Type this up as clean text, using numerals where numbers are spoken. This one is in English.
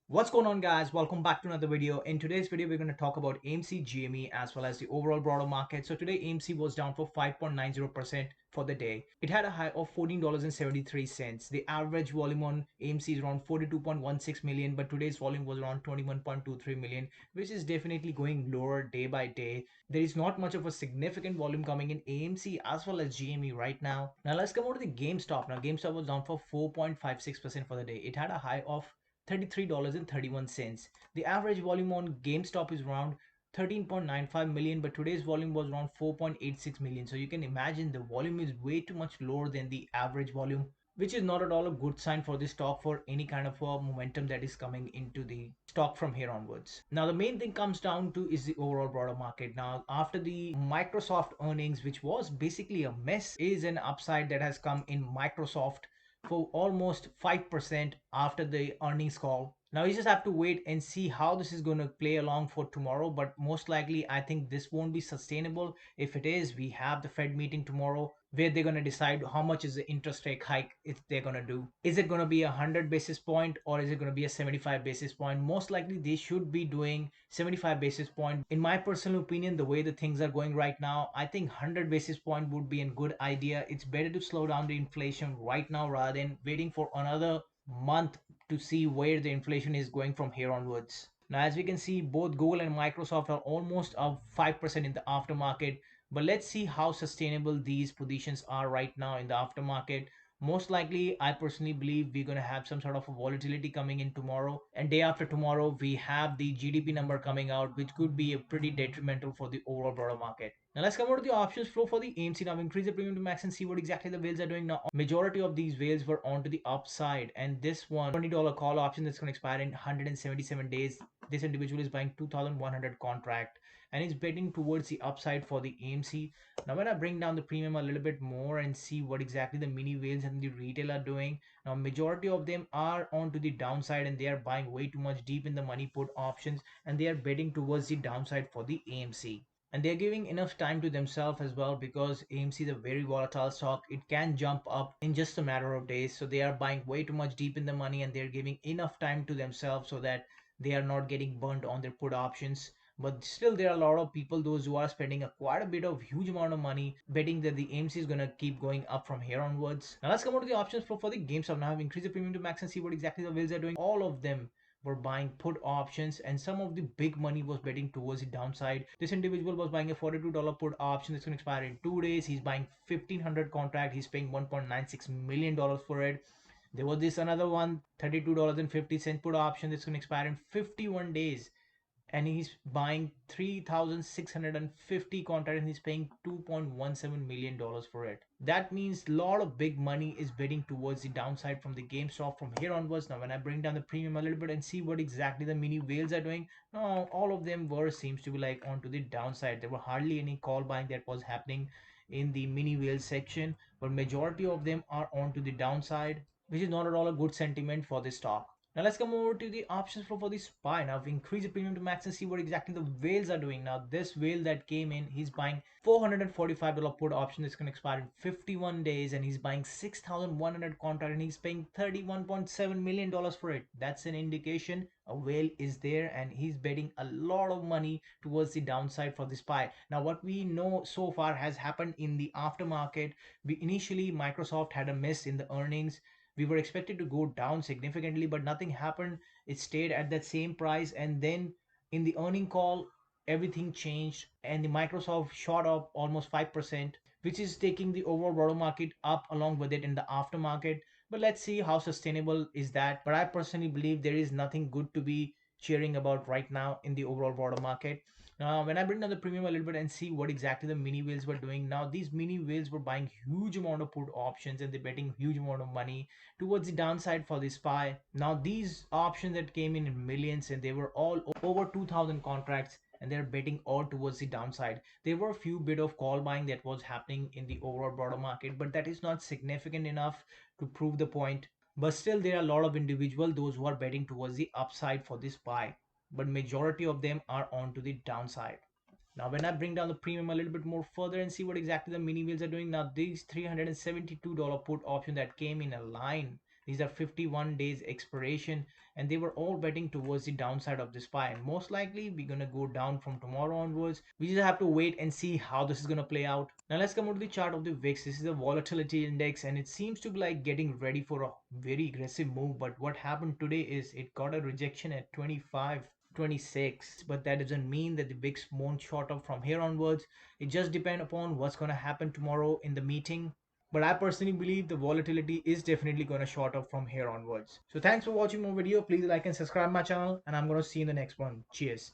What's going on, guys? Welcome back to another video. In today's video we're going to talk about AMC GME as well as the overall broader market. So today AMC was down for 5.90% for the day. It had a high of $14.73. The average volume on AMC is around 42.16 million, but today's volume was around 21.23 million, which is definitely going lower day by day. There is not much of a significant volume coming in AMC as well as GME right now. Now let's come over to the GameStop. Now GameStop was down for 4.56% for the day. It had a high of $33.31. The average volume on GameStop is around 13.95 million, but today's volume was around 4.86 million. So you can imagine the volume is way too much lower than the average volume, which is not at all a good sign for the stock for any kind of a momentum that is coming into the stock from here onwards. Now, the main thing comes down to is the overall broader market. Now, after the Microsoft earnings, which was basically a mess, is an upside that has come in Microsoft for almost 5% after the earnings call. Now you just have to wait and see how this is going to play along for tomorrow, but most likely I think this won't be sustainable. If it is, we have the Fed meeting tomorrow where they're going to decide how much is the interest rate hike if they're going to do. Is it going to be 100 basis point or is it going to be a 75 basis point? Most likely they should be doing 75 basis point. In my personal opinion, the way the things are going right now, I think 100 basis point would be a good idea. It's better to slow down the inflation right now rather than waiting for another month to see where the inflation is going from here onwards. Now, as we can see, both Google and Microsoft are almost up 5% in the aftermarket. But let's see how sustainable these positions are right now in the aftermarket. Most likely, I personally believe we're going to have some sort of a volatility coming in tomorrow. And day after tomorrow, we have the GDP number coming out, which could be a pretty detrimental for the overall broader market. Now let's come over to the options flow for the AMC. Now increase the premium to max and see what exactly the whales are doing. Now majority of these whales were onto the upside, and this one $20 call option that's going to expire in 177 days. This individual is buying 2,100 contract and is betting towards the upside for the AMC. Now when I bring down the premium a little bit more and see what exactly the mini whales and the retail are doing, now majority of them are onto the downside and they are buying way too much deep in the money put options and they are betting towards the downside for the AMC. And they're giving enough time to themselves as well because AMC is a very volatile stock. It can jump up in just a matter of days. So they are buying way too much deep in the money and they're giving enough time to themselves so that they are not getting burnt on their put options. But still, there are a lot of people, those who are spending quite a bit of huge amount of money betting that the AMC is going to keep going up from here onwards. Now let's come on to the options for the GameStop. Now I've increased the premium to max and see what exactly the whales are doing. All of them were buying put options and some of the big money was betting towards the downside. This individual was buying a $42 put option that's going to expire in 2 days. He's buying 1,500 contract. He's paying $1.96 million for it. There was this another one, $32.50 put option that's going to expire in 51 days and he's buying 3,650 contract and he's paying $2.17 million for it. That means a lot of big money is betting towards the downside from the GameStop from here onwards. Now when I bring down the premium a little bit and see what exactly the mini whales are doing, now all of them were seems to be like onto the downside. There were hardly any call buying that was happening in the mini whale section, but majority of them are onto the downside, which is not at all a good sentiment for the stock. Now let's come over to the options flow for the SPY. Now we increase the premium to max and see what exactly the whales are doing. Now this whale that came in, he's buying $445 put option that's going to expire in 51 days and he's buying 6,100 contract and he's paying $31.7 million for it. That's an indication a whale is there and he's betting a lot of money towards the downside for the SPY. Now what we know so far has happened in the aftermarket. Initially Microsoft had a miss in the earnings. We were expected to go down significantly, but nothing happened. It stayed at that same price, and then in the earning call everything changed and the Microsoft shot up almost 5%, which is taking the overall broader market up along with it in the aftermarket. But let's see how sustainable is that. But I personally believe there is nothing good to be cheering about right now in the overall broader market. Now, when I bring down the premium a little bit and see what exactly the mini whales were doing, now these mini whales were buying huge amount of put options and they're betting huge amount of money towards the downside for the SPY. Now these options that came in millions and they were all over 2,000 contracts and they're betting all towards the downside. There were a few bit of call buying that was happening in the overall broader market, but that is not significant enough to prove the point. But still there are a lot of individuals, those who are betting towards the upside for this buy, but majority of them are on to the downside. Now, when I bring down the premium a little bit more further and see what exactly the mini wheels are doing, now these $372 put option that came in a line These are 51 days expiration, and they were all betting towards the downside of this pie. And most likely, we're gonna go down from tomorrow onwards. We just have to wait and see how this is gonna play out. Now let's come on to the chart of the VIX. This is the volatility index, and it seems to be like getting ready for a very aggressive move. But what happened today is it got a rejection at 25. 26, but that doesn't mean that the VIX won't short up from here onwards. It just depends upon what's going to happen tomorrow in the meeting. But I personally believe the volatility is definitely going to short up from here onwards. So thanks for watching my video. Please like and subscribe my channel, and I'm going to see you in the next one. Cheers.